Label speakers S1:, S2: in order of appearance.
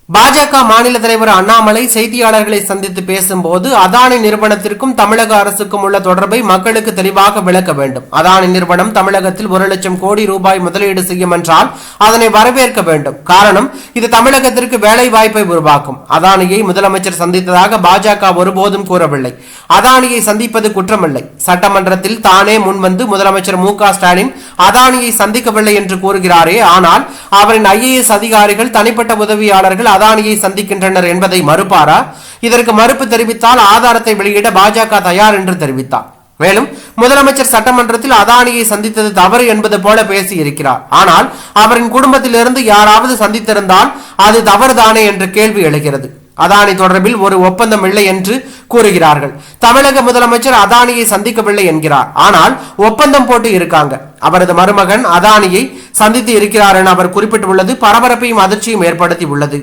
S1: பாஜக மாநில தலைவர் அண்ணாமலை செய்தியாளர்களை சந்தித்து பேசும்போது அதானி நிறுவனத்திற்கும் தமிழக அரசுக்கும் உள்ள தொடர்பை மக்களுக்கு தெளிவாக விளக்க வேண்டும். அதானி நிறுவனம் தமிழகத்தில் 1 லட்சம் கோடி ரூபாய் முதலீடு செய்யும் என்றால் அதனை வரவேற்க வேண்டும். காரணம், இது தமிழகத்திற்கு வேலை வாய்ப்பை உருவாக்கும். அதானியை முதலமைச்சர் சந்தித்ததாக பாஜக ஒருபோதும் கூறவில்லை. அதானியை சந்திப்பது குற்றமில்லை. சட்டமன்றத்தில் தானே முன்வந்து முதலமைச்சர் மு.க.ஸ்டாலின் அதானியை சந்திக்கவில்லை என்று கூறுகிறாரே, ஆனால் அவரின் IAS அதிகாரிகள் தனிப்பட்ட உதவியாளர்கள் அதானியை சந்திக்கின்றனர் என்பதை மறுப்பாரா? இதற்கு மறுப்பு தெரிவித்தால் ஆதாரத்தை வெளியிட பாஜக தயார் என்று தெரிவித்தார். மேலும் முதலமைச்சர் சட்டமன்றத்தில் அதானியை சந்தித்தது தவறு என்பது போல பேசியிருக்கிறார். ஆனால் அவரின் குடும்பத்திலிருந்து யாராவது சந்தித்திருந்தால் அது தவறுதானே என்ற கேள்வி எழுகிறது. அதானி தொடர்பில் ஒரு ஒப்பந்தம் இல்லை என்று கூறுகிறார்கள். தமிழக முதலமைச்சர் அதானியை சந்திக்கவில்லை என்கிறார். ஆனால் ஒப்பந்தம் போட்டு இருக்காங்க. அவரது மருமகன் அதானியை சந்தித்து இருக்கிறார் என அவர் குறிப்பிட்டுள்ளது பரபரப்பையும் அதிர்ச்சியும் ஏற்படுத்தி உள்ளது.